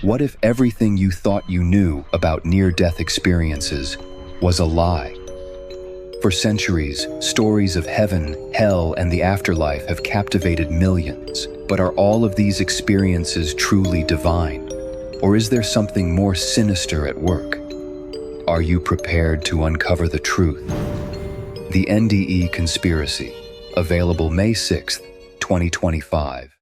What if everything you thought you knew about near-death experiences was a lie? For centuries, stories of heaven, hell, and the afterlife have captivated millions. But are all of these experiences truly divine? Or is there something more sinister at work? Are you prepared to uncover the truth? The NDE Conspiracy, available May 6th, 2025.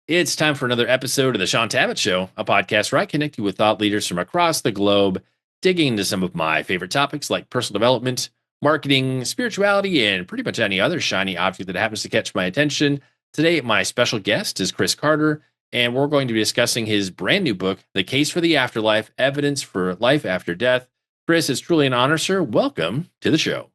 It's time for another episode of the Shaun Tabatt Show, a podcast where I connect you with thought leaders from across the globe, digging into some of my favorite topics like personal development, marketing, spirituality, and pretty much any other shiny object that happens to catch my attention. Today, my special guest is Chris Carter, and we're going to be discussing his brand new book, The Case for the Afterlife, Evidence for Life After Death. Chris, it's truly an honor, sir. Welcome to the show.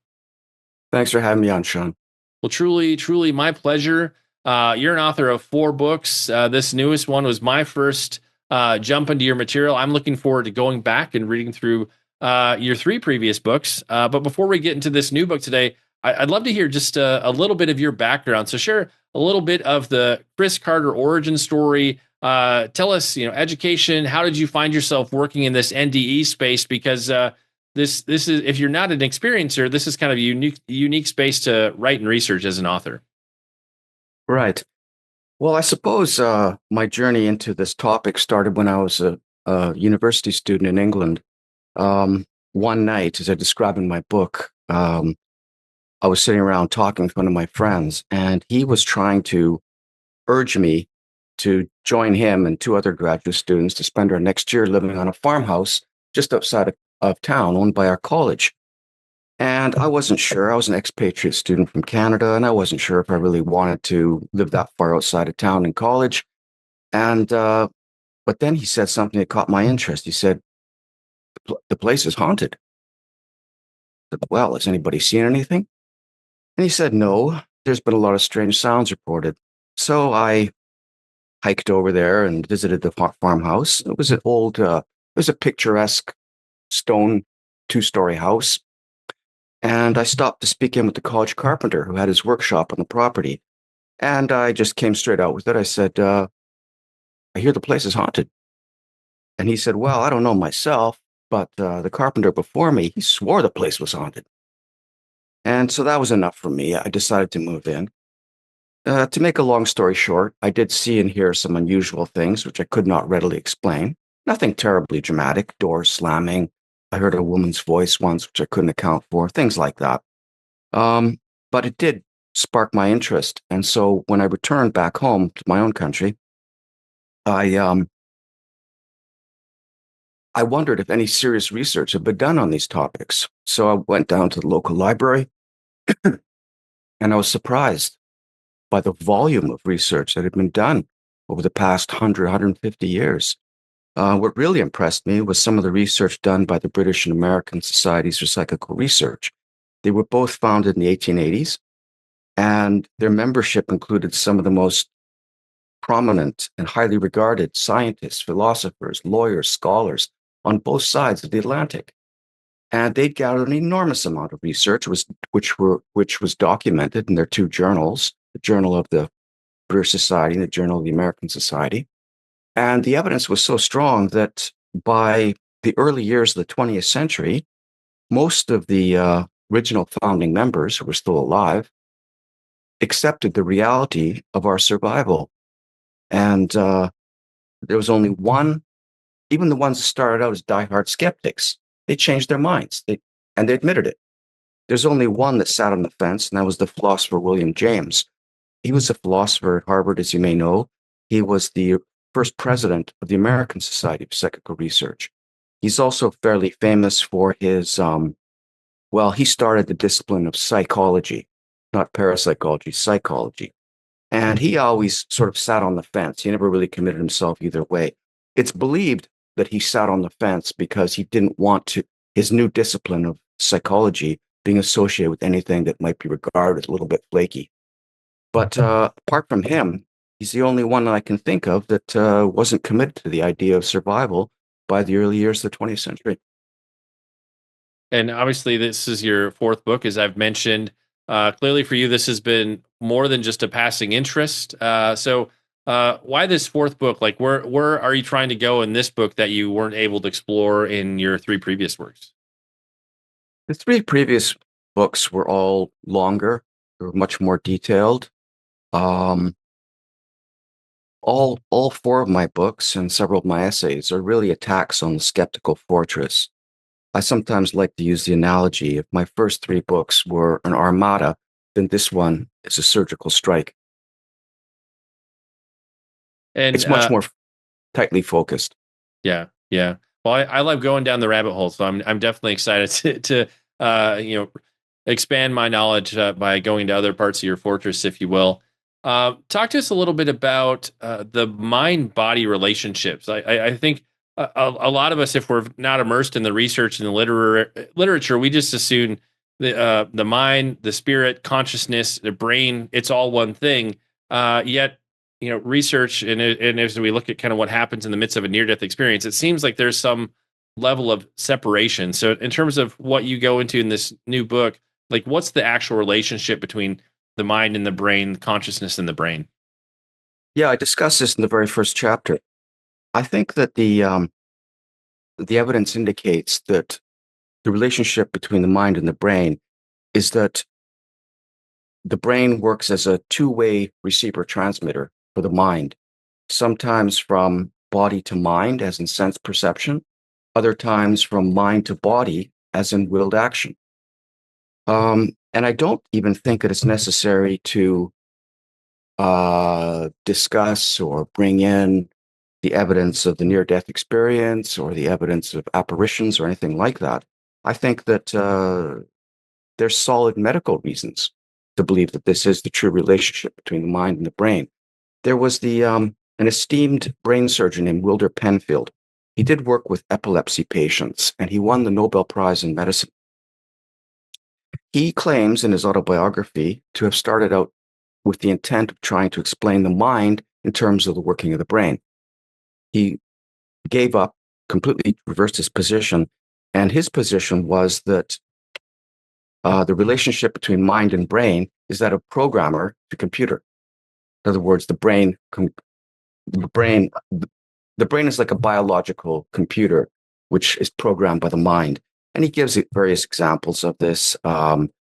Thanks for having me on, Shaun. Well, truly my pleasure. You're an author of 4 books. This newest one was my first jump into your material. I'm looking forward to going back and reading through your 3 previous books. But before we get into this new book today, I'd love to hear just a little bit of your background. So share a little bit of the Chris Carter origin story. Tell us, education. How did you find yourself working in this NDE space? Because this is, if you're not an experiencer, this is kind of a unique space to write and research as an author. Right. Well, I suppose my journey into this topic started when I was a university student in England. One night, as I describe in my book, I was sitting around talking with one of my friends, and he was trying to urge me to join him and 2 other graduate students to spend our next year living on a farmhouse just outside of town owned by our college. And I wasn't sure. I was an expatriate student from Canada, and I wasn't sure if I really wanted to live that far outside of town in college. And but then he said something that caught my interest. He said, "The place is haunted." I said, "Well, has anybody seen anything?" And he said, "No, there's been a lot of strange sounds reported." So I hiked over there and visited the farmhouse. It was an old, it was a picturesque stone 2-story house. And I stopped to speak in with the college carpenter who had his workshop on the property. And I just came straight out with it. I said, I hear the place is haunted. And he said, "Well, I don't know myself, but the carpenter before me, he swore the place was haunted." And so that was enough for me. I decided to move in. To make a long story short, I did see and hear some unusual things, which I could not readily explain. Nothing terribly dramatic, doors slamming. I heard a woman's voice once, which I couldn't account for, things like that. But it did spark my interest. And so when I returned back home to my own country, I wondered if any serious research had been done on these topics. So I went down to the local library, and I was surprised by the volume of research that had been done over the past 100, 150 years. What really impressed me was some of the research done by the British and American Societies for Psychical Research. They were both founded in the 1880s, and their membership included some of the most prominent and highly regarded scientists, philosophers, lawyers, scholars on both sides of the Atlantic. And they'd gathered an enormous amount of research, which was documented in their 2 journals, the Journal of the British Society and the Journal of the American Society. And the evidence was so strong that by the early years of the 20th century, most of the original founding members who were still alive accepted the reality of our survival. And there was only one, even the ones that started out as diehard skeptics, they changed their minds, and they admitted it. There's only one that sat on the fence, and that was the philosopher William James. He was a philosopher at Harvard, as you may know. He was the first president of the American Society for Psychical Research. He's also fairly famous for his, he started the discipline of psychology, not parapsychology, psychology. And he always sort of sat on the fence. He never really committed himself either way. It's believed that he sat on the fence because he didn't want his new discipline of psychology being associated with anything that might be regarded as a little bit flaky. But apart from him, he's the only one that I can think of that wasn't committed to the idea of survival by the early years of the 20th century. And obviously, this is your 4th book, as I've mentioned. Clearly, for you, this has been more than just a passing interest. So Why this fourth book? Like, where are you trying to go in this book that you weren't able to explore in your three previous works? The three previous books were all longer, they were much more detailed. Um, all four of my books and several of my essays are really attacks on the skeptical fortress. I sometimes like to use the analogy: if my first three books were an armada, then this one is a surgical strike. And It's much more tightly focused. yeah, yeah. Well, I love going down the rabbit hole, so I'm definitely excited to expand my knowledge by going to other parts of your fortress, if you will. Talk to us a little bit about the mind-body relationships. I think a lot of us, if we're not immersed in the research and the literature, we just assume the mind, the spirit, consciousness, the brain, it's all one thing. Yet, research and as we look at kind of what happens in the midst of a near-death experience, it seems like there's some level of separation. So, in terms of what you go into in this new book, like what's the actual relationship between the mind and the brain, consciousness and the brain? Yeah, I discussed this in the very first chapter. I think that the evidence indicates that the relationship between the mind and the brain is that the brain works as a two-way receiver transmitter for the mind, sometimes from body to mind, as in sense perception, other times from mind to body, as in willed action. And I don't even think that it's necessary to discuss or bring in the evidence of the near-death experience or the evidence of apparitions or anything like that. I think that there's solid medical reasons to believe that this is the true relationship between the mind and the brain. There was an esteemed brain surgeon named Wilder Penfield. He did work with epilepsy patients, and he won the Nobel Prize in medicine. He claims in his autobiography to have started out with the intent of trying to explain the mind in terms of the working of the brain. He gave up, completely reversed his position, and his position was that the relationship between mind and brain is that of programmer to computer. In other words, the brain is like a biological computer which is programmed by the mind. And he gives various examples of this.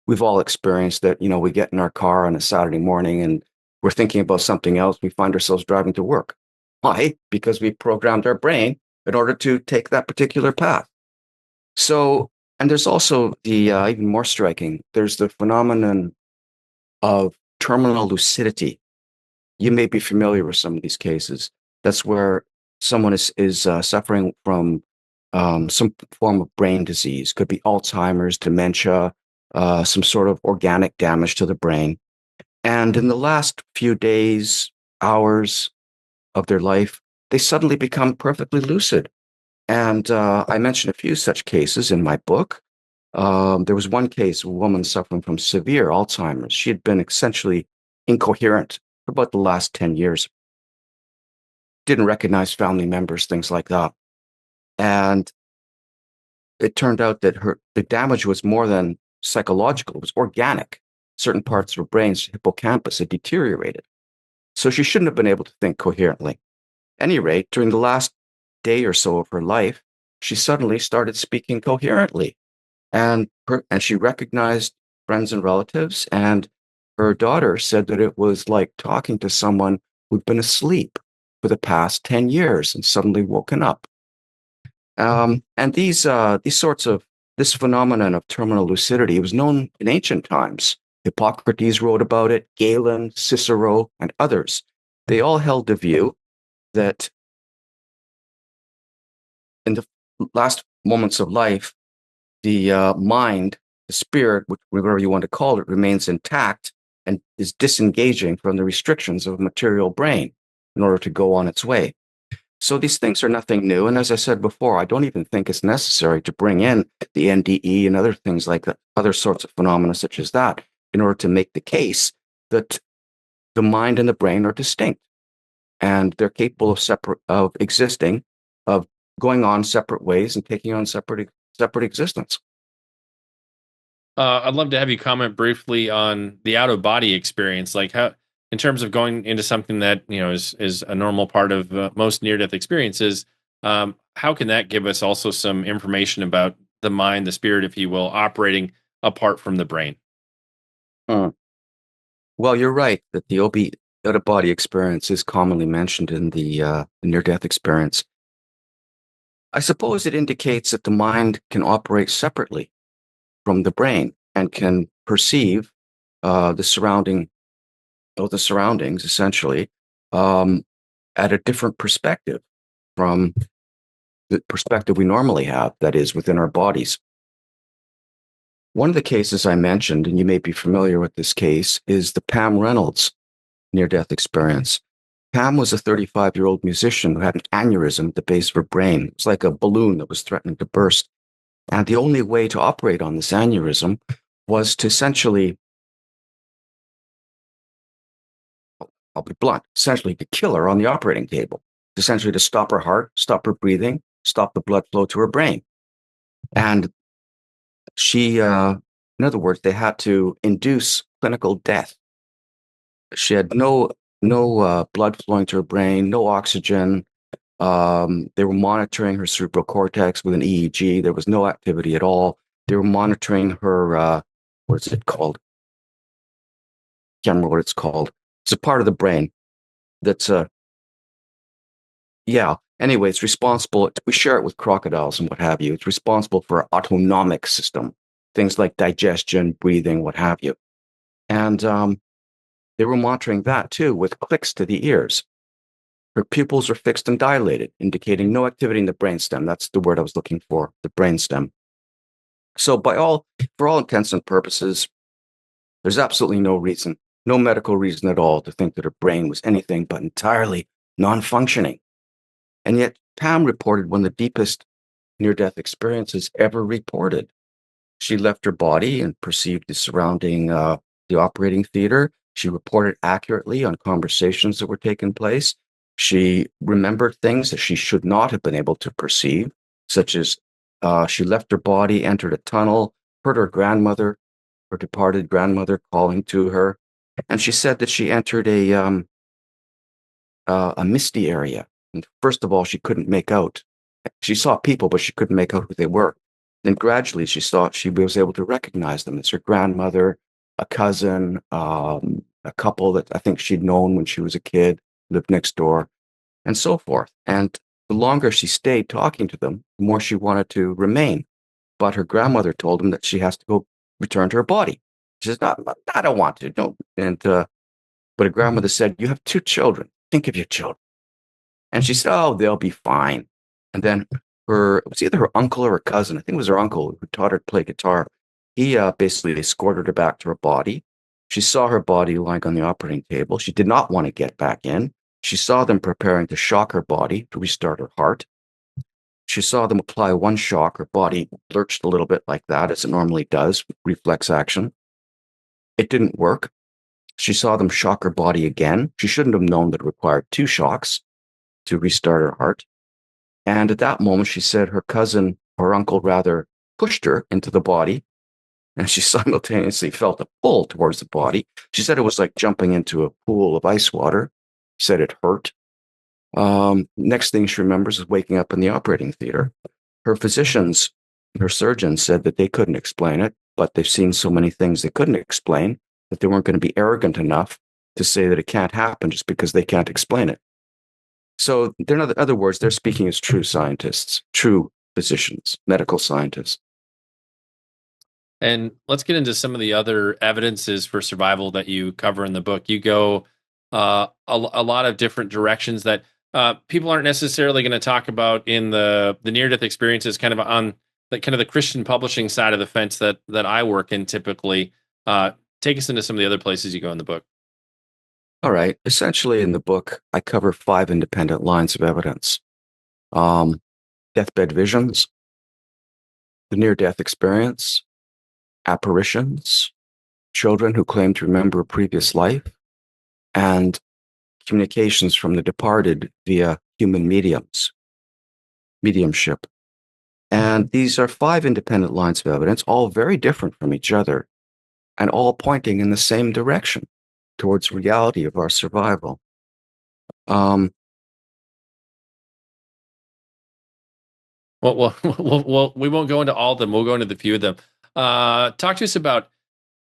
We've all experienced that. We get in our car on a Saturday morning and we're thinking about something else. We find ourselves driving to work. Why? Because we programmed our brain in order to take that particular path. So, and there's also the even more striking, there's the phenomenon of terminal lucidity. You may be familiar with some of these cases. That's where someone is suffering from some form of brain disease. Could be Alzheimer's, dementia, some sort of organic damage to the brain. And in the last few days, hours of their life, they suddenly become perfectly lucid. And I mentioned a few such cases in my book. There was one case, a woman suffering from severe Alzheimer's. She had been essentially incoherent for about the last 10 years. Didn't recognize family members, things like that. And it turned out that the damage was more than psychological, it was organic. Certain parts of her brain's hippocampus had deteriorated. So she shouldn't have been able to think coherently. At any rate, during the last day or so of her life, she suddenly started speaking coherently. And she recognized friends and relatives. And her daughter said that it was like talking to someone who'd been asleep for the past 10 years and suddenly woken up. And these sorts of this phenomenon of terminal lucidity was known in ancient times. Hippocrates wrote about it, Galen, Cicero, and others. They all held the view that in the last moments of life, the mind, the spirit, whatever you want to call it, remains intact and is disengaging from the restrictions of a material brain in order to go on its way. So these things are nothing new. And as I said before, I don't even think it's necessary to bring in the NDE and other things like that, other sorts of phenomena such as that, in order to make the case that the mind and the brain are distinct and they're capable of existing, of going on separate ways and taking on separate existence. I'd love to have you comment briefly on the out of body experience. Like how, in terms of going into something that is a normal part of most near-death experiences, how can that give us also some information about the mind, the spirit, if you will, operating apart from the brain? Hmm. Well, you're right that the out-of-body experience is commonly mentioned in the near-death experience. I suppose it indicates that the mind can operate separately from the brain and can perceive the surroundings essentially at a different perspective from the perspective we normally have, that is, within our bodies. One of the cases I mentioned, and you may be familiar with this case, is the Pam Reynolds near-death experience. Pam was a 35-year-old musician who had an aneurysm at the base of her brain. It was like a balloon that was threatening to burst. And the only way to operate on this aneurysm was to essentially, I'll be blunt, essentially to kill her on the operating table, essentially to stop her heart, stop her breathing, stop the blood flow to her brain. And she, in other words, they had to induce clinical death. She had no blood flowing to her brain, no oxygen. They were monitoring her cerebral cortex with an EEG. There was no activity at all. They were monitoring her, what is it called? Can't remember what it's called. It's a part of the brain that's Anyway, it's responsible. We share it with crocodiles and what have you. It's responsible for our autonomic system, things like digestion, breathing, what have you. And they were monitoring that too with clicks to the ears. Her pupils are fixed and dilated, indicating no activity in the brainstem. That's the word I was looking for, the brainstem. So for all intents and purposes, there's absolutely no reason, no medical reason at all to think that her brain was anything but entirely non-functioning. And yet Pam reported one of the deepest near-death experiences ever reported. She left her body and perceived the surrounding, the operating theater. She reported accurately on conversations that were taking place. She remembered things that she should not have been able to perceive, such as she left her body, entered a tunnel, heard her departed grandmother calling to her. And she said that she entered a misty area. And first of all, she couldn't make out. She saw people, but she couldn't make out who they were. Then gradually she was able to recognize them as her grandmother, a cousin, a couple that I think she'd known when she was a kid, lived next door, and so forth. And the longer she stayed talking to them, the more she wanted to remain. But her grandmother told him that she has to go return to her body. She says, "No, I don't want to. No." And but her grandmother said, "You have 2 children. Think of your children." And she said, "Oh, they'll be fine." And then it was either her uncle or her cousin, I think it was her uncle, who taught her to play guitar. He basically escorted her back to her body. She saw her body lying on the operating table. She did not want to get back in. She saw them preparing to shock her body to restart her heart. She saw them apply one shock. Her body lurched a little bit like that, as it normally does, reflex action. It didn't work. She saw them shock her body again. She shouldn't have known that it required 2 shocks to restart her heart. And at that moment, she said her cousin, or uncle rather, pushed her into the body, and she simultaneously felt a pull towards the body. She said it was like jumping into a pool of ice water. She said it hurt. Next thing she remembers is waking up in the operating theater. Her physicians, her surgeons said that they couldn't explain it, but they've seen so many things they couldn't explain that they weren't going to be arrogant enough to say that it can't happen just because they can't explain it. So, in other words, they're speaking as true scientists, true physicians, medical scientists. And let's get into some of the other evidences for survival that you cover in the book. You go a lot of different directions that people aren't necessarily going to talk about in the near-death experiences, kind of on the Christian publishing side of the fence that I work in typically. Take us into some of the other places you go in the book. All right. Essentially, in the book, I cover 5 independent lines of evidence. Deathbed visions, the near-death experience, apparitions, children who claim to remember a previous life, and communications from the departed via human mediumship. And these are 5 independent lines of evidence, all very different from each other, and all pointing in the same direction. towards reality of our survival. Um, Well, we won't go into all of them. We'll go into the few of them. Talk to us about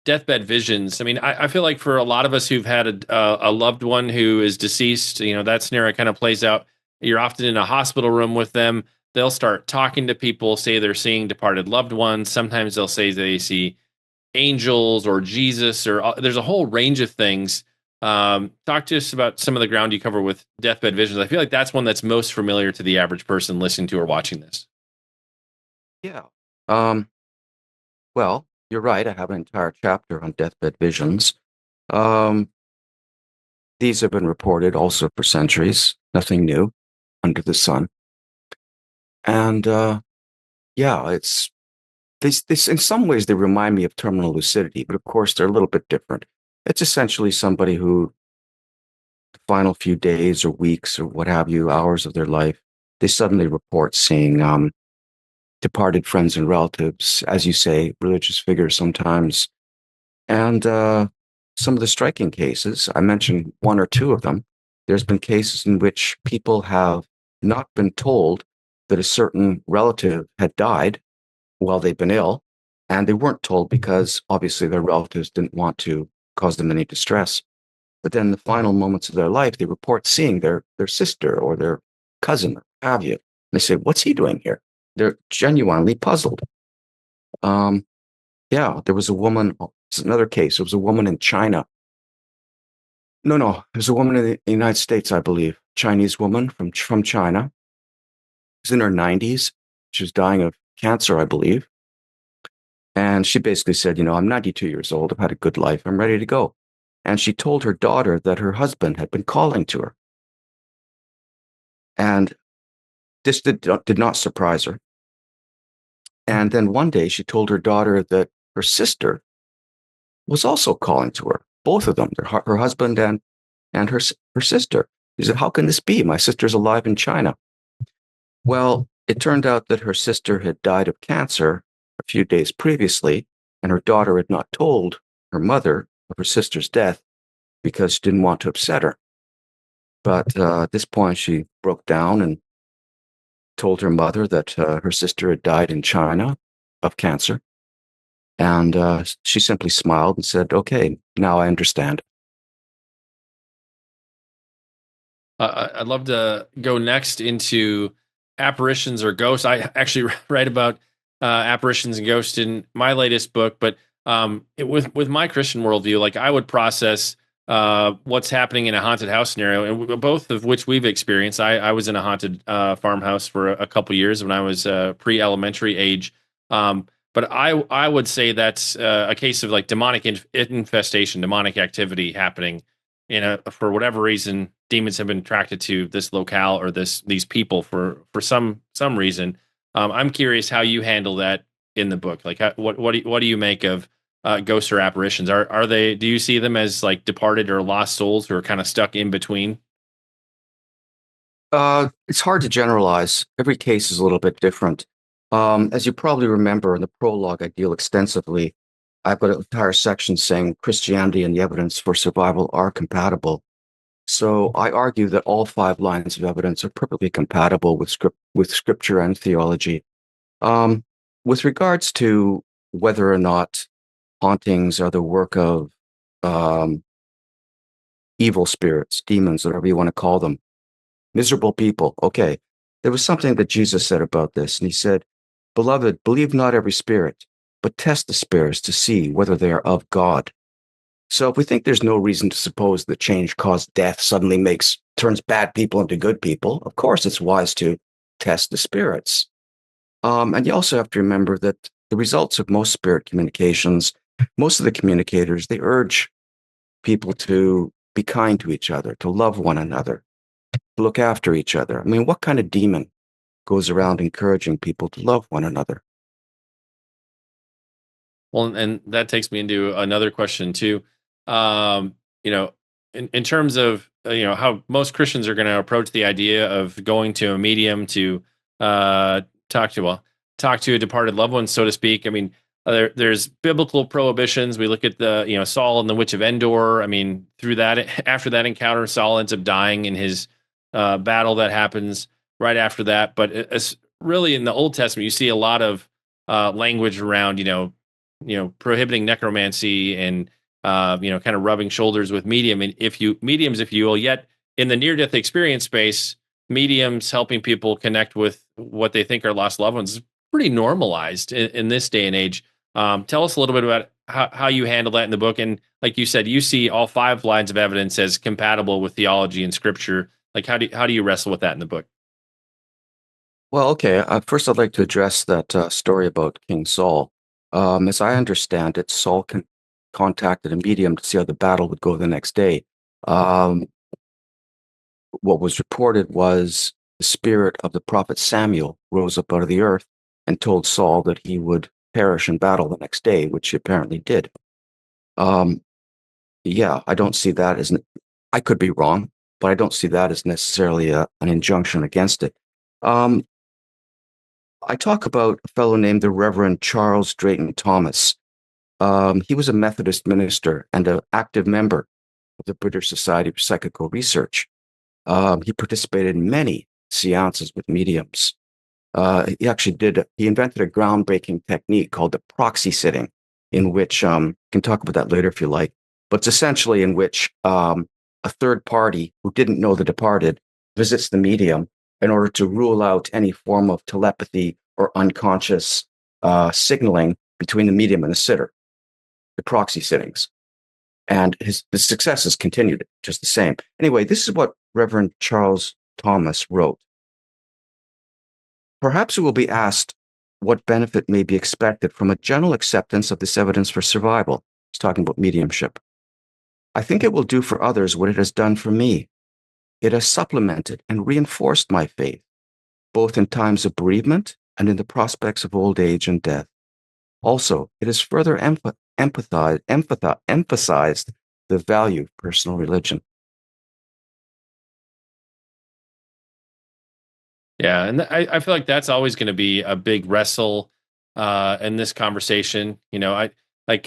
deathbed visions. I mean, I feel like for a lot of us who've had a loved one who is deceased, that scenario kind of plays out. You're often in a hospital room with them. They'll start talking to people, say they're seeing departed loved ones. Sometimes they'll say they see angels or Jesus, or there's a whole range of things. Talk to us about some of the ground you cover with deathbed visions. I feel like that's one that's most familiar to the average person listening to or watching this. yeah. Um, well, you're right. I have an entire chapter on deathbed visions. Um, these have been reported also for centuries. Nothing new under the sun. And yeah, it's this in some ways they remind me of terminal lucidity, but of course they're a little bit different. It's essentially somebody who the final few days or weeks or what have you, hours of their life, they suddenly report seeing departed friends and relatives, as you say, religious figures sometimes. And some of the striking cases, I mentioned one or two of them. There's been cases in which people have not been told that a certain relative had died while they've been ill, and they weren't told because obviously their relatives didn't want to cause them any distress. But then in the final moments of their life, they report seeing their sister or their cousin, or have you. And they say, "What's he doing here?" They're genuinely puzzled. Um, yeah, there was a woman. It's another case. There was a woman in China. No, there's a woman in the United States, I believe. Chinese woman from China. She's in her 90s. She was dying of cancer, I believe. And she basically said, I'm 92 years old. I've had a good life. I'm ready to go. And she told her daughter that her husband had been calling to her. And this did not surprise her. And then one day she told her daughter that her sister was also calling to her, both of them, her husband and her sister. She said, "How can this be? My sister's alive in China." Well, it turned out that her sister had died of cancer a few days previously, and her daughter had not told her mother of her sister's death because she didn't want to upset her. But at this point, she broke down and told her mother that her sister had died in China of cancer. And she simply smiled and said, "Okay, now I understand." I'd love to go next into apparitions or ghosts. I actually write about apparitions and ghosts in my latest book, but with my Christian worldview, like I would process what's happening in a haunted house scenario, and both of which we've experienced. I was in a haunted farmhouse for a couple years when I was pre-elementary age. But I would say that's a case of like demonic infestation, demonic activity happening for whatever reason. Demons have been attracted to this locale or these people for some reason. I'm curious how you handle that in the book. Like, what do you make of ghosts or apparitions? Are they? Do you see them as like departed or lost souls who are kind of stuck in between? It's hard to generalize. Every case is a little bit different. As you probably remember in the prologue, I deal extensively. I've got an entire section saying Christianity and the evidence for survival are compatible. So I argue that all five lines of evidence are perfectly compatible with scripture and theology. Um, with regards to whether or not hauntings are the work of um, evil spirits, demons, whatever you want to call them, miserable people. Okay, there was something that Jesus said about this, and he said, "Beloved, believe not every spirit, but test the spirits to see whether they are of God." So if we think there's no reason to suppose that change caused death suddenly turns bad people into good people, of course it's wise to test the spirits. And you also have to remember that the results of most spirit communications, most of the communicators, they urge people to be kind to each other, to love one another, to look after each other. I mean, what kind of demon goes around encouraging people to love one another? Well, and that takes me into another question too. Um, you know, in terms of how most Christians are going to approach the idea of going to a medium to talk to a departed loved one, so to speak. I mean, There's biblical prohibitions. We look at the, Saul and the witch of Endor. I mean, through that, after that encounter, Saul ends up dying in his battle that happens right after that. But it's really in the Old Testament, you see a lot of language around, prohibiting necromancy and kind of rubbing shoulders with mediums, if you will. Yet in the near-death experience space, mediums helping people connect with what they think are lost loved ones is pretty normalized in this day and age. Tell us a little bit about how you handle that in the book. And like you said, you see all 5 lines of evidence as compatible with theology and scripture. Like, how do you wrestle with that in the book? Well, okay. First, I'd like to address that story about King Saul. As I understand it, Saul contacted a medium to see how the battle would go the next day. What was reported was the spirit of the prophet Samuel rose up out of the earth and told Saul that he would perish in battle the next day, which he apparently did. Yeah, I don't see that as, I could be wrong, but I don't see that as necessarily an injunction against it. I talk about a fellow named the Reverend Charles Drayton Thomas. He was a Methodist minister and an active member of the British Society for Psychical Research. He participated in many seances with mediums. He invented a groundbreaking technique called the proxy sitting, in which, can talk about that later if you like, but it's essentially in which a third party who didn't know the departed visits the medium in order to rule out any form of telepathy or unconscious signaling between the medium and the sitter, the proxy sittings. And the success has continued just the same. Anyway, this is what Reverend Charles Thomas wrote. Perhaps it will be asked what benefit may be expected from a general acceptance of this evidence for survival. He's talking about mediumship. I think it will do for others what it has done for me. It has supplemented and reinforced my faith, both in times of bereavement and in the prospects of old age and death. Also, it has further emphasized the value of personal religion. Yeah, and I feel like that's always going to be a big wrestle in this conversation. I like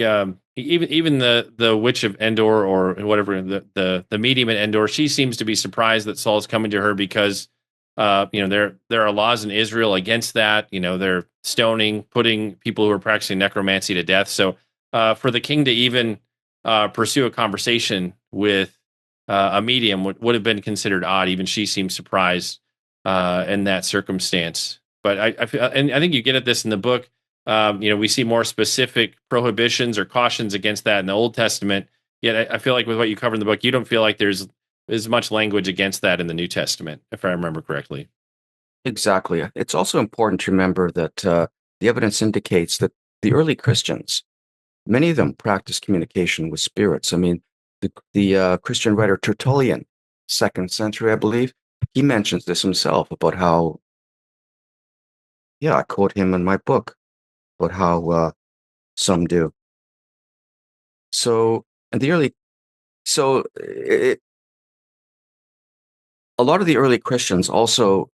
even the witch of Endor, or whatever, the medium at Endor. She seems to be surprised that Saul's coming to her because there are laws in Israel against that. They're stoning, putting people who are practicing necromancy to death. So for the king to even pursue a conversation with a medium would have been considered odd. Even she seems surprised in that circumstance. But I feel, and I think you get at this in the book. We see more specific prohibitions or cautions against that in the Old Testament. Yet I feel like with what you cover in the book, you don't feel like there's as much language against that in the New Testament, if I remember correctly. Exactly. It's also important to remember that the evidence indicates that the early Christians, many of them practiced communication with spirits. I mean, the Christian writer Tertullian, 2nd century, I believe, he mentions this himself about how, I quote him in my book, about how some do. So, and a lot of the early Christians also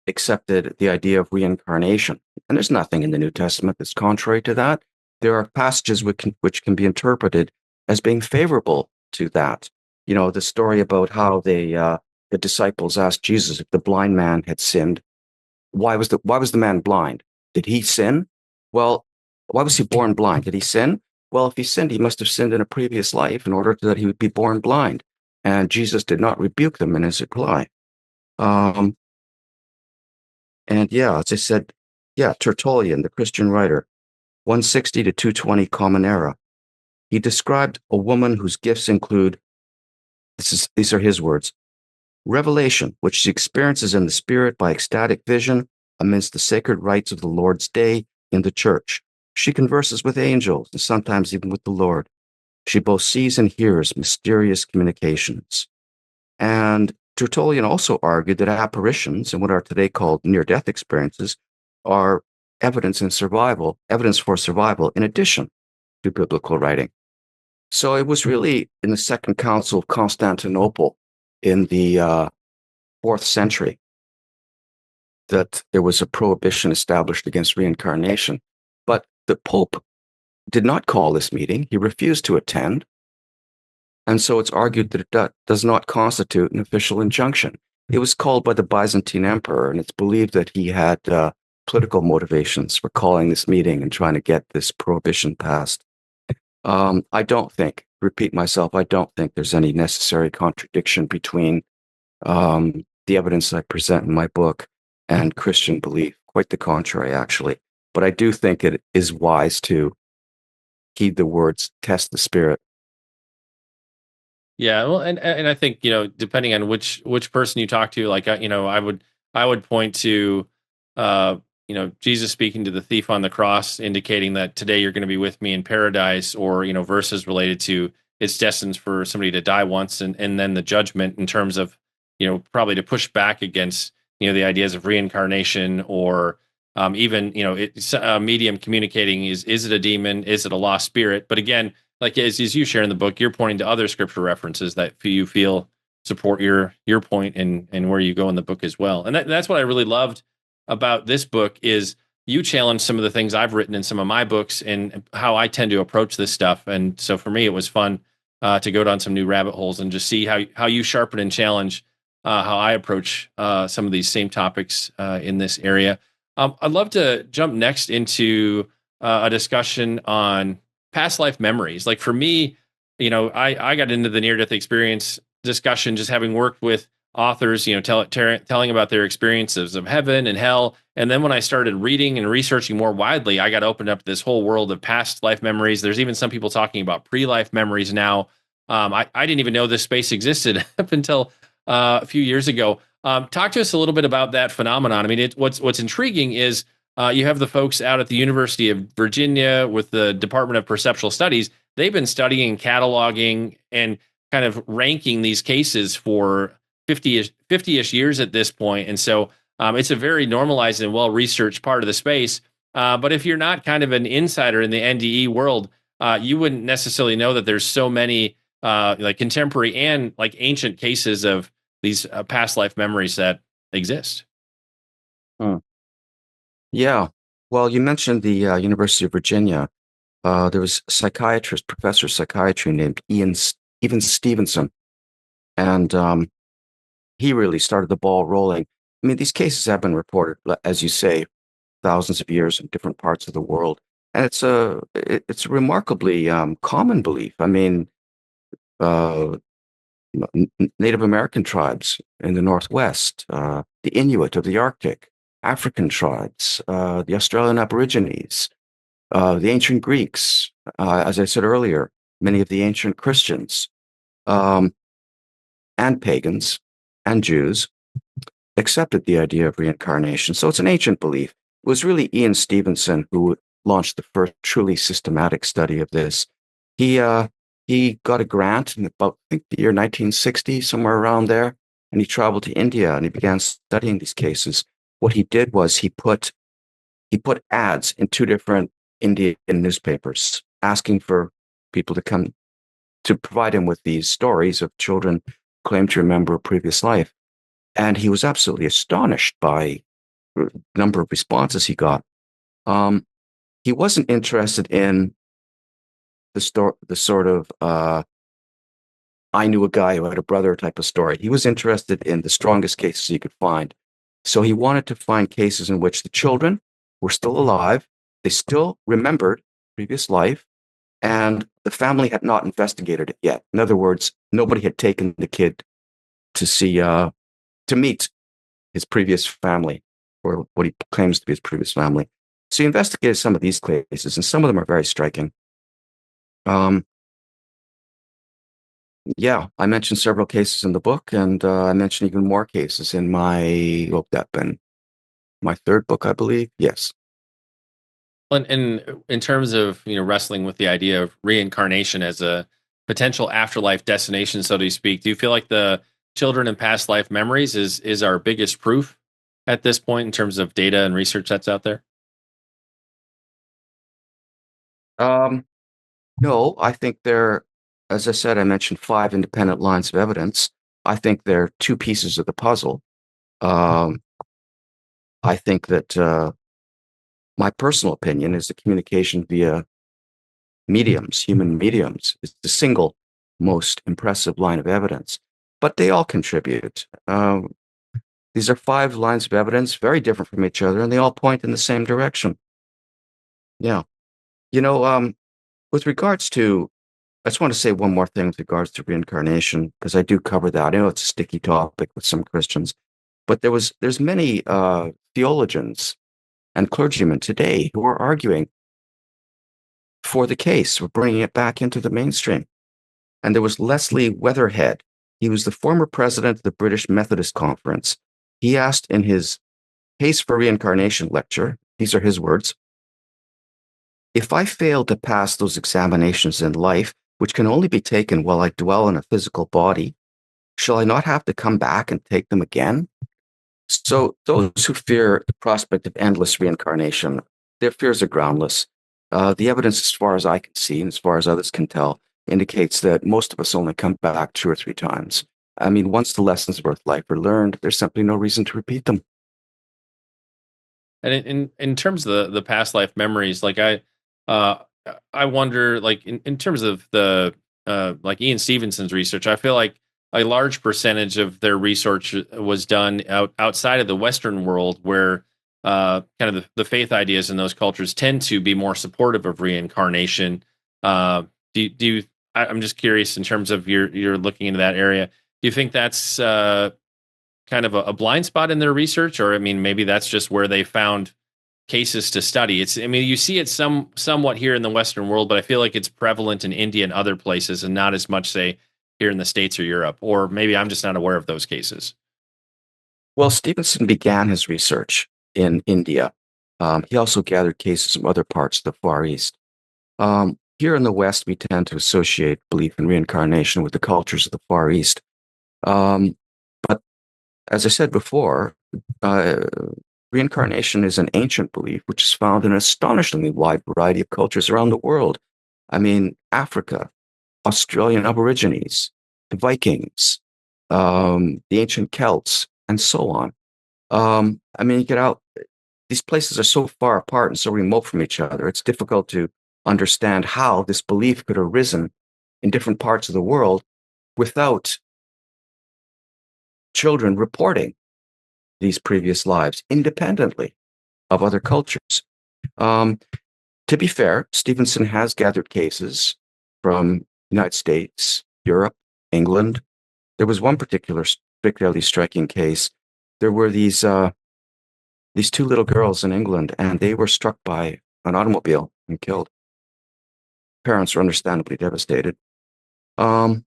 accepted the idea of reincarnation. And there's nothing in the New Testament that's contrary to that. There are passages which can be interpreted as being favorable to that. The story about how the disciples asked Jesus if the blind man had sinned. Why was the man blind? Did he sin? Well, why was he born blind? Did he sin? Well, if he sinned, he must have sinned in a previous life in order that he would be born blind. And Jesus did not rebuke them in his reply. And as I said, Tertullian, the Christian writer, 160 to 220 Common Era. He described a woman whose gifts include, these are his words, revelation, which she experiences in the spirit by ecstatic vision amidst the sacred rites of the Lord's Day in the church. She converses with angels and sometimes even with the Lord. She both sees and hears mysterious communications. And Tertullian also argued that apparitions and what are today called near-death experiences are evidence for survival in addition to biblical writing. So it was really in the Second Council of Constantinople in the 4th century that there was a prohibition established against reincarnation. But the Pope did not call this meeting. He refused to attend. And so it's argued that it does not constitute an official injunction. It was called by the Byzantine emperor, and it's believed that he had political motivations for calling this meeting and trying to get this prohibition passed. I don't think, repeat myself, I don't think there's any necessary contradiction between the evidence I present in my book and Christian belief. Quite the contrary, actually. But I do think it is wise to heed the words, test the spirit. Yeah, well, and I think, depending on which person you talk to, like, I would point to Jesus speaking to the thief on the cross, indicating that today you're going to be with me in paradise, or verses related to it's destined for somebody to die once, and then the judgment, in terms of probably to push back against the ideas of reincarnation, or even it's a medium communicating. Is it a demon? Is it a lost spirit? But again, like as you share in the book, you're pointing to other scripture references that you feel support your point and where you go in the book as well. And that's what I really loved about this book, is you challenge some of the things I've written in some of my books and how I tend to approach this stuff. And so for me, it was fun to go down some new rabbit holes and just see how you sharpen and challenge how I approach some of these same topics in this area. I'd love to jump next into a discussion on past life memories. Like for me, I got into the near-death experience discussion just having worked with authors, telling about their experiences of heaven and hell. And then when I started reading and researching more widely, I got opened up to this whole world of past life memories. There's even some people talking about pre-life memories now. I didn't even know this space existed up until a few years ago. Talk to us a little bit about that phenomenon. I mean, what's intriguing is you have the folks out at the University of Virginia with the Department of Perceptual Studies. They've been studying, cataloging, and kind of ranking these cases for 50-ish years at this point. And so it's a very normalized and well-researched part of the space. But if you're not kind of an insider in the NDE world, you wouldn't necessarily know that there's so many like contemporary and like ancient cases of these past life memories that exist. Yeah. Well, you mentioned the University of Virginia. There was a psychiatrist, professor of psychiatry named Even Stevenson. And he really started the ball rolling. I mean, these cases have been reported, as you say, thousands of years in different parts of the world. And it's a remarkably common belief. I mean, Native American tribes in the Northwest, the Inuit of the Arctic, African tribes, the Australian Aborigines, the ancient Greeks, as I said earlier, many of the ancient Christians, and pagans and Jews accepted the idea of reincarnation. So it's an ancient belief. It was really Ian Stevenson who launched the first truly systematic study of this. He got a grant in about, I think, the year 1960, somewhere around there, and he traveled to India and he began studying these cases. What he did was he put ads in 2 different Indian newspapers asking for people to come to provide him with these stories of children claimed to remember a previous life. And he was absolutely astonished by the number of responses he got. He wasn't interested in the sort of I knew a guy who had a brother type of story. He was interested in the strongest cases he could find. So he wanted to find cases in which the children were still alive, they still remembered previous life, and the family had not investigated it yet. In other words, nobody had taken the kid to see, to meet his previous family, or what he claims to be his previous family. So he investigated some of these cases, and some of them are very striking. Yeah, I mentioned several cases in the book, and I mentioned even more cases in my my 3rd book, I believe. Yes. And in terms of wrestling with the idea of reincarnation as a potential afterlife destination, so to speak, do you feel like the children and past life memories is our biggest proof at this point in terms of data and research that's out there? No, I think as I said, I mentioned 5 independent lines of evidence. I think they're 2 pieces of the puzzle. I think that my personal opinion is the communication via mediums, human mediums, is the single most impressive line of evidence. But they all contribute. These are 5 lines of evidence, very different from each other, and they all point in the same direction. Yeah. With regards to, I just want to say one more thing with regards to reincarnation, because I do cover that. I know it's a sticky topic with some Christians, but there's many theologians and clergymen today who are arguing for the case. We're bringing it back into the mainstream. And there was Leslie Weatherhead. He was the former president of the British Methodist Conference. He asked in his Case for Reincarnation lecture, these are his words, "If I fail to pass those examinations in life, which can only be taken while I dwell in a physical body, shall I not have to come back and take them again?" So those who fear the prospect of endless reincarnation, their fears are groundless. The evidence, as far as I can see, and as far as others can tell, indicates that most of us only come back 2 or 3 times. I mean, once the lessons of earth life are learned, there's simply no reason to repeat them. And in terms of the past life memories, like I wonder, like in terms of the like Ian Stevenson's research, I feel like a large percentage of their research was done outside of the Western world, where kind of the faith ideas in those cultures tend to be more supportive of reincarnation. Do you? I'm just curious in terms of you're looking into that area. Do you think that's kind of a blind spot in their research, or I mean, maybe that's just where they found cases to study? I mean, you see it somewhat here in the Western world, but I feel like it's prevalent in India and other places, and not as much, say, here in the States or Europe. Or maybe I'm just not aware of those cases. Well, Stevenson began his research in India. He also gathered cases from other parts of the Far East. Here in the West, we tend to associate belief in reincarnation with the cultures of the Far East. But as I said before, reincarnation is an ancient belief which is found in an astonishingly wide variety of cultures around the world. I mean, Africa, Australian Aborigines, the Vikings, the ancient Celts, and so on. I mean, you get out, these places are so far apart and so remote from each other, it's difficult to understand how this belief could have arisen in different parts of the world without children reporting these previous lives independently of other cultures. To be fair, Stevenson has gathered cases from United States, Europe, England. There was one particularly striking case. There were these 2 little girls in England, and they were struck by an automobile and killed. Parents were understandably devastated. A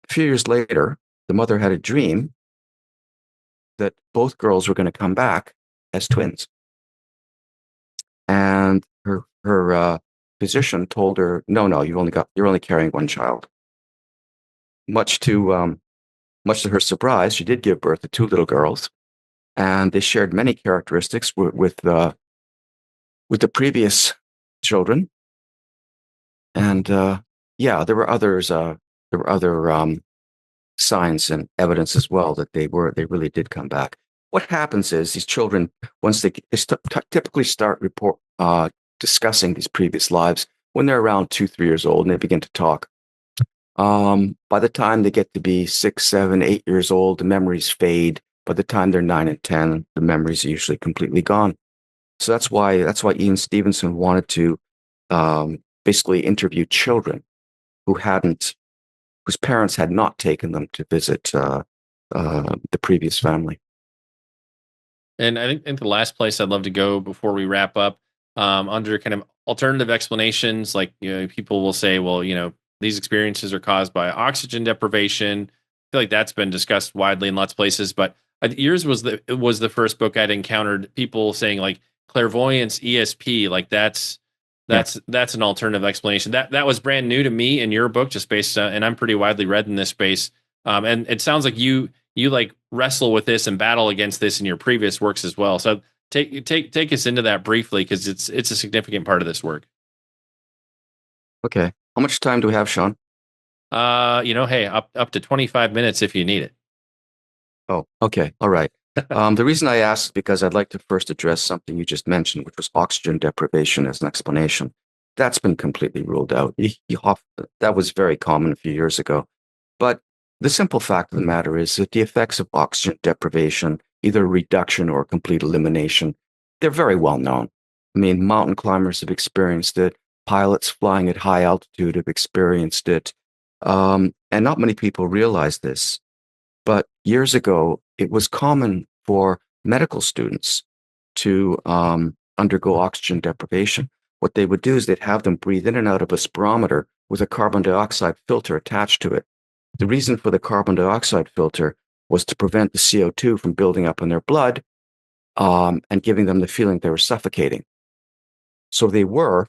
few years later, the mother had a dream that both girls were going to come back as twins. And her physician told her, no, you're only carrying one child. Much to her surprise, she did give birth to 2 little girls, and they shared many characteristics with the previous children. And yeah, there were others. There were other signs and evidence as well that they really did come back. What happens is these children, once they typically start discussing these previous lives when they're around 2, 3 years old, and they begin to talk. By the time they get to be 6, 7, 8 years old, the memories fade. By the time they're 9 and 10, the memories are usually completely gone. So that's why Ian Stevenson wanted to basically interview children whose parents had not taken them to visit the previous family. And I think the last place I'd love to go before we wrap up, under kind of alternative explanations, like, people will say, well, these experiences are caused by oxygen deprivation. I feel like that's been discussed widely in lots of places, but yours was the first book I'd encountered people saying, like, clairvoyance, ESP, like that's an alternative explanation. That was brand new to me in your book, just based on, and I'm pretty widely read in this space. And it sounds like you like wrestle with this and battle against this in your previous works as well. So take us into that briefly, because it's a significant part of this work. Okay. How much time do we have, Shaun? Hey, up to 25 minutes if you need it. Oh, okay. All right. The reason I asked is because I'd like to first address something you just mentioned, which was oxygen deprivation as an explanation. That's been completely ruled out. That was very common a few years ago. But the simple fact of the matter is that the effects of oxygen deprivation, either reduction or complete elimination, they're very well known. I mean, mountain climbers have experienced it. Pilots flying at high altitude have experienced it. And not many people realize this. But years ago, it was common for medical students to undergo oxygen deprivation. What they would do is they'd have them breathe in and out of a spirometer with a carbon dioxide filter attached to it. The reason for the carbon dioxide filter was to prevent the CO2 from building up in their blood and giving them the feeling they were suffocating. So they were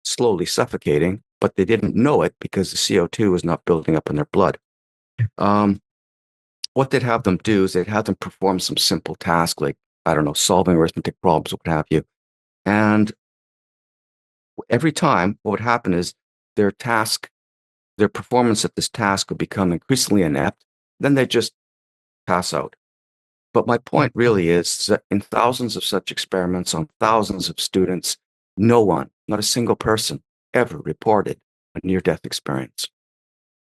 slowly suffocating, but they didn't know it because the CO2 was not building up in their blood. What they'd have them do is they'd have them perform some simple task like, I don't know, solving arithmetic problems, what have you. And every time, what would happen is their performance at this task would become increasingly inept. Then they'd just pass out. But my point really is that in thousands of such experiments on thousands of students, no one, not a single person, ever reported a near-death experience.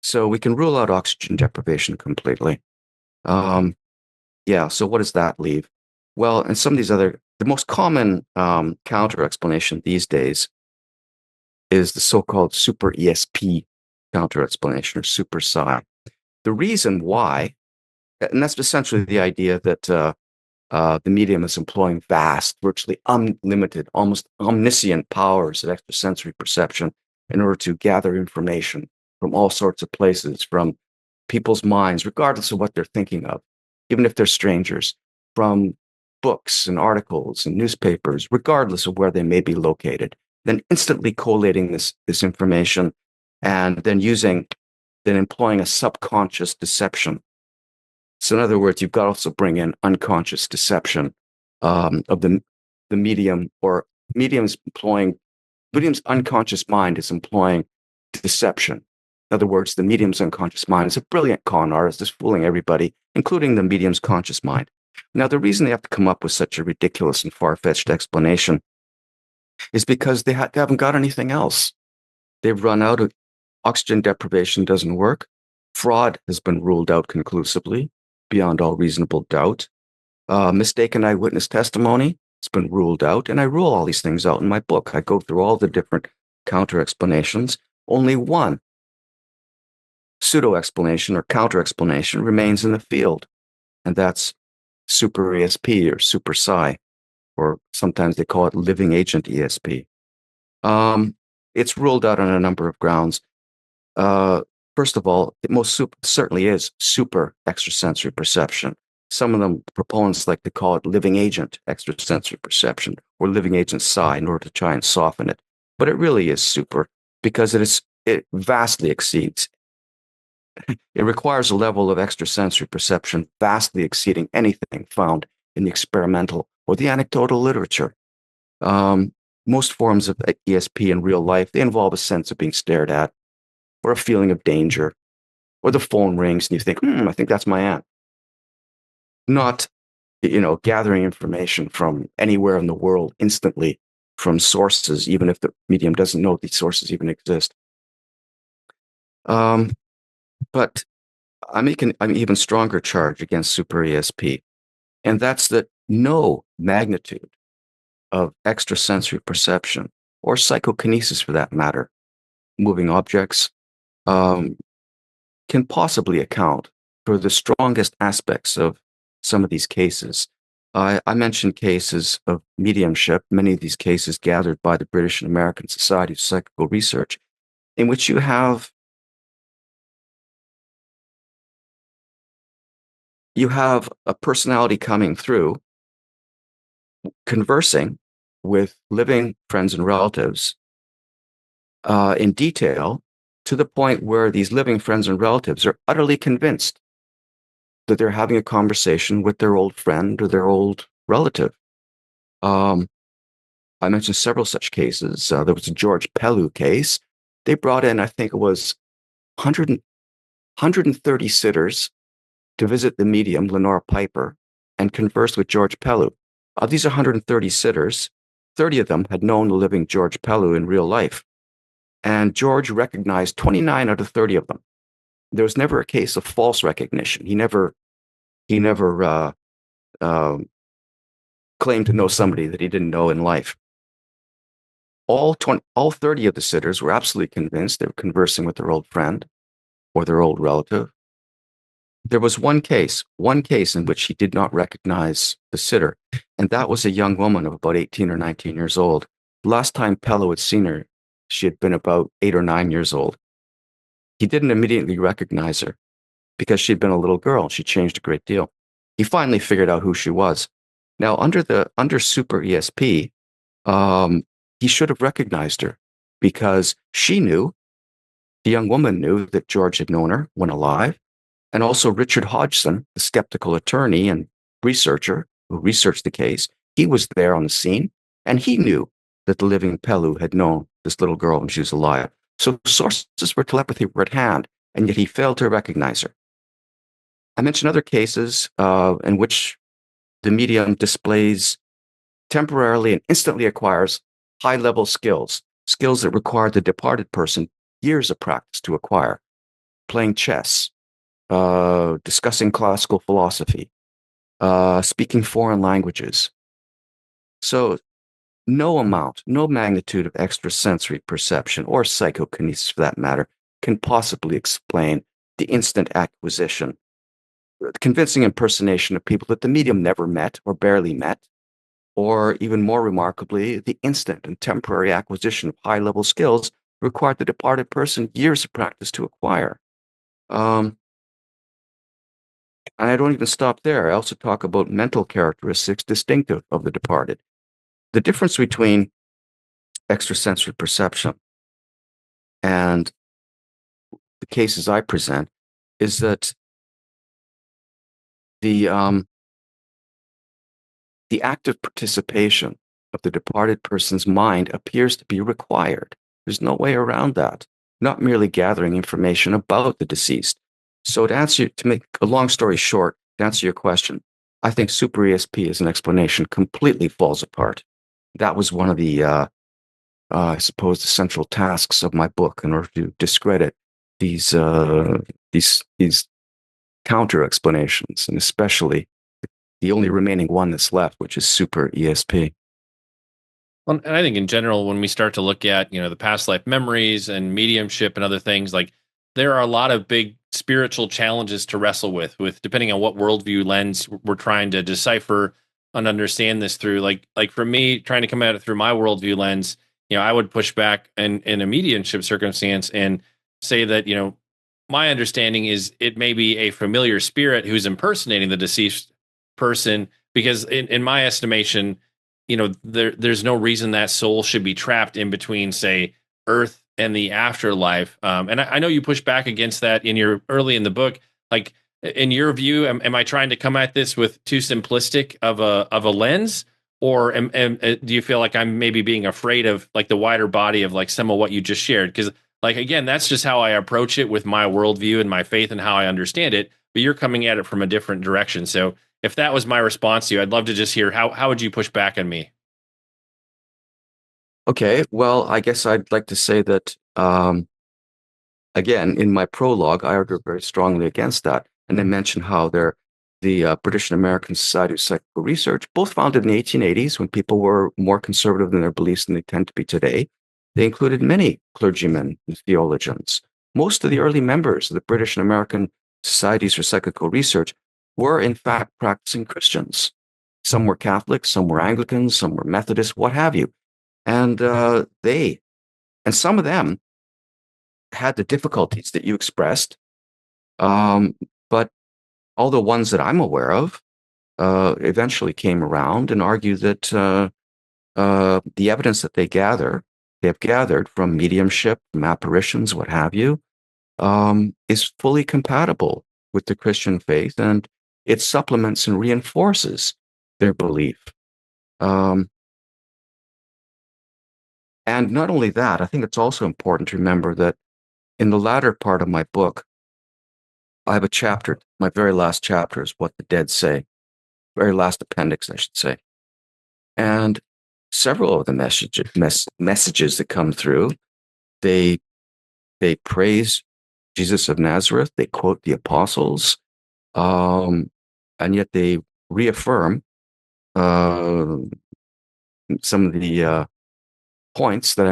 So we can rule out oxygen deprivation completely. So what does that leave? Well, and some of these the most common counter explanation these days is the so-called super ESP counter explanation, or super psi. The reason why, and that's essentially the idea that the medium is employing vast, virtually unlimited, almost omniscient powers of extrasensory perception in order to gather information from all sorts of places, from people's minds, regardless of what they're thinking of, even if they're strangers, from books and articles and newspapers, regardless of where they may be located, then instantly collating this information and then employing a subconscious deception. So in other words, you've got to also bring in unconscious deception of the medium, or medium's unconscious mind is employing deception. In other words, the medium's unconscious mind is a brilliant con artist, is fooling everybody, including the medium's conscious mind. Now, the reason they have to come up with such a ridiculous and far-fetched explanation is because they haven't got anything else. They've run out of oxygen deprivation doesn't work. Fraud has been ruled out conclusively, beyond all reasonable doubt. Mistaken eyewitness testimony has been ruled out, and I rule all these things out in my book. I go through all the different counter-explanations. Only one pseudo-explanation or counter-explanation remains in the field, and that's super ESP or super psi, or sometimes they call it living agent ESP. It's ruled out on a number of grounds. First of all, it most certainly is super extrasensory perception. Some of them, proponents like to call it living agent extrasensory perception or living agent psi in order to try and soften it. But it really is super because it vastly exceeds. It requires a level of extrasensory perception vastly exceeding anything found in the experimental or the anecdotal literature. Most forms of ESP in real life, they involve a sense of being stared at, or a feeling of danger, or the phone rings and you think, I think that's my aunt. Not, gathering information from anywhere in the world instantly from sources, even if the medium doesn't know these sources even exist. But I'm making an even stronger charge against super ESP, and that's that no magnitude of extrasensory perception, or psychokinesis for that matter, moving objects, can possibly account for the strongest aspects of some of these cases. I mentioned cases of mediumship, many of these cases gathered by the British and American Society of Psychical Research, in which you have a personality coming through, conversing with living friends and relatives in detail, to the point where these living friends and relatives are utterly convinced that they're having a conversation with their old friend or their old relative. I mentioned several such cases. There was a George Pelham case. They brought in, I think it was 130 sitters to visit the medium, Lenore Piper, and converse with George Pelham. These are 130 sitters. 30 of them had known the living George Pelham in real life. And George recognized 29 out of 30 of them. There was never a case of false recognition. He never claimed to know somebody that he didn't know in life. All 30 of the sitters were absolutely convinced they were conversing with their old friend or their old relative. There was one case in which he did not recognize the sitter, and that was a young woman of about 18 or 19 years old. The last time Pelham had seen her, she had been about 8 or 9 years old. He didn't immediately recognize her because she'd been a little girl. She changed a great deal. He finally figured out who she was. Now, under super ESP, he should have recognized her because the young woman knew that George had known her when alive. And also Richard Hodgson, the skeptical attorney and researcher who researched the case, he was there on the scene, and he knew that the living Pelham had known this little girl when she was alive. So sources for telepathy were at hand, and yet he failed to recognize her. I mentioned other cases in which the medium displays temporarily and instantly acquires high-level skills that require the departed person years of practice to acquire. Playing chess, discussing classical philosophy, speaking foreign languages. So no magnitude of extrasensory perception or psychokinesis for that matter can possibly explain the instant acquisition, the convincing impersonation of people that the medium never met or barely met, or even more remarkably, the instant and temporary acquisition of high-level skills required the departed person years of practice to acquire. And I don't even stop there. I also talk about mental characteristics distinctive of the departed. The difference between extrasensory perception and the cases I present is that the active participation of the departed person's mind appears to be required. There's no way around that. Not merely gathering information about the deceased. So to make a long story short, to answer your question, I think super ESP as an explanation completely falls apart. That was one of the, I suppose, the central tasks of my book in order to discredit these counter explanations, and especially the only remaining one that's left, which is super ESP. Well, and I think in general, when we start to look at, the past life memories and mediumship and other things, like there are a lot of big spiritual challenges to wrestle with depending on what worldview lens we're trying to decipher and understand this through. Like for me, trying to come at it through my worldview lens, I would push back in a mediumship circumstance and say that, my understanding is it may be a familiar spirit who's impersonating the deceased person, because in my estimation, there's no reason that soul should be trapped in between, say, Earth and the afterlife. And I know you push back against that early in the book. Like, in your view, am I trying to come at this with too simplistic of a lens, or do you feel like I'm maybe being afraid of like the wider body of like some of what you just shared? Because like, again, that's just how I approach it with my worldview and my faith and how I understand it. But you're coming at it from a different direction. So if that was my response to you, I'd love to just hear how would you push back on me? Okay, well, I guess I'd like to say that, again, in my prologue, I argue very strongly against that. And I mentioned how the British and American Society of Psychical Research, both founded in the 1880s when people were more conservative in their beliefs than they tend to be today. They included many clergymen and theologians. Most of the early members of the British and American Societies for Psychical Research were, in fact, practicing Christians. Some were Catholics, some were Anglicans, some were Methodists, what have you. And some of them had the difficulties that you expressed. But all the ones that I'm aware of eventually came around and argued that the evidence that they have gathered from mediumship, from apparitions, what have you, is fully compatible with the Christian faith, and it supplements and reinforces their belief. And not only that, I think it's also important to remember that in the latter part of my book, I have a chapter, my very last chapter is What the Dead Say, very last appendix, I should say. And several of the messages that come through, they praise Jesus of Nazareth. They quote the apostles, and yet they reaffirm some of the points that I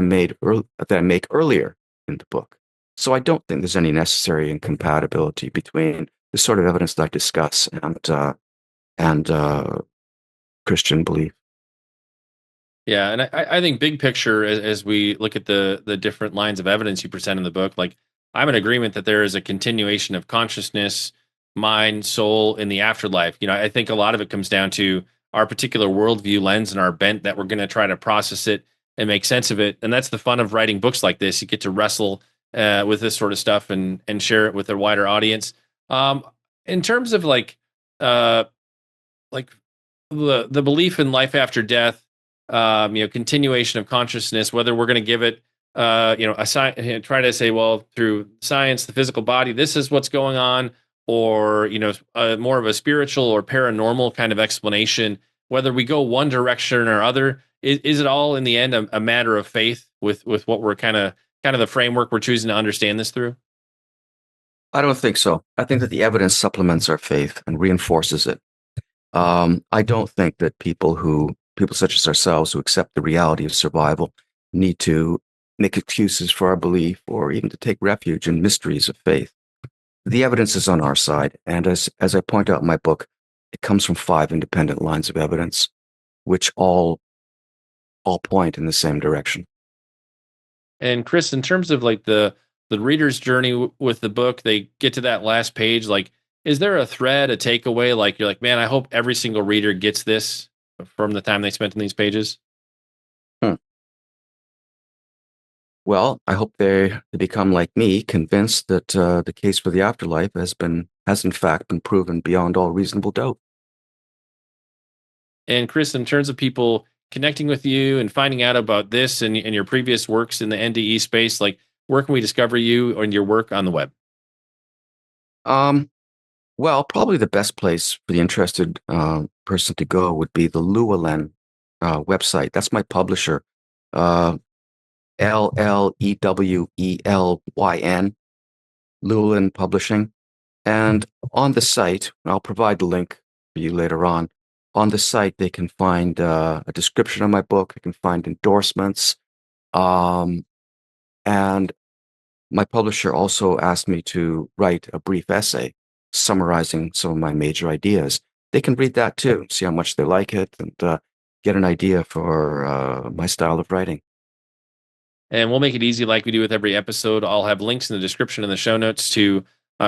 make earlier in the book. So I don't think there's any necessary incompatibility between the sort of evidence that I discuss and Christian belief. Yeah, and I think big picture, as we look at the different lines of evidence you present in the book, like I'm in agreement that there is a continuation of consciousness, mind, soul in the afterlife. I think a lot of it comes down to our particular worldview lens and our bent that we're going to try to process it and make sense of it. And that's the fun of writing books like this. You get to wrestle with this sort of stuff and share it with a wider audience. In terms of uh, like the belief in life after death, continuation of consciousness, whether we're going to give it, try to say, well, through science, the physical body, this is what's going on, or, more of a spiritual or paranormal kind of explanation, whether we go one direction or other, is it all in the end a matter of faith with what we're kind of the framework we're choosing to understand this through? I don't think so. I think that the evidence supplements our faith and reinforces it. I don't think that people such as ourselves who accept the reality of survival need to make excuses for our belief or even to take refuge in mysteries of faith. The evidence is on our side, and as I point out in my book, it comes from 5 independent lines of evidence, which all point in the same direction. And Chris, in terms of like the reader's journey with the book, they get to that last page. Like, is there a thread, a takeaway? Like, you're like, man, I hope every single reader gets this from the time they spent on these pages. Well, I hope they become like me, convinced that the case for the afterlife has in fact been proven beyond all reasonable doubt. And Chris, in terms of people connecting with you and finding out about this and your previous works in the NDE space, like where can we discover you and your work on the web? Well, probably the best place for the interested person to go would be the Llewellyn website. That's my publisher, Llewelyn, Llewellyn Publishing. And on the site, I'll provide the link for you later on. On the site, they can find a description of my book. They can find endorsements. And my publisher also asked me to write a brief essay summarizing some of my major ideas. They can read that too, see how much they like it, and get an idea for my style of writing. And we'll make it easy like we do with every episode. I'll have links in the description and the show notes to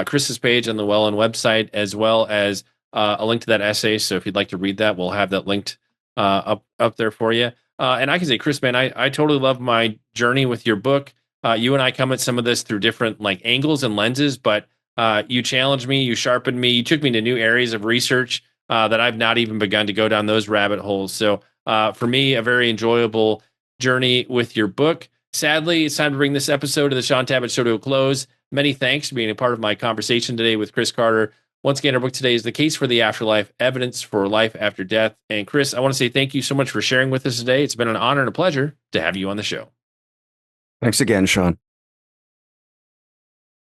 Chris's page on the Llewellyn website, as well as a link to that essay. So if you'd like to read that, we'll have that linked up there for you. And I can say, Chris, man, I totally love my journey with your book. You and I come at some of this through different like angles and lenses, but you challenged me, you sharpened me, you took me to new areas of research that I've not even begun to go down those rabbit holes. So for me, a very enjoyable journey with your book. Sadly, it's time to bring this episode of the Shaun Tabatt Show to a close. Many thanks for being a part of my conversation today with Chris Carter. Once again, our book today is The Case for the Afterlife, Evidence for Life After Death. And Chris, I want to say thank you so much for sharing with us today. It's been an honor and a pleasure to have you on the show. Thanks again, Shaun.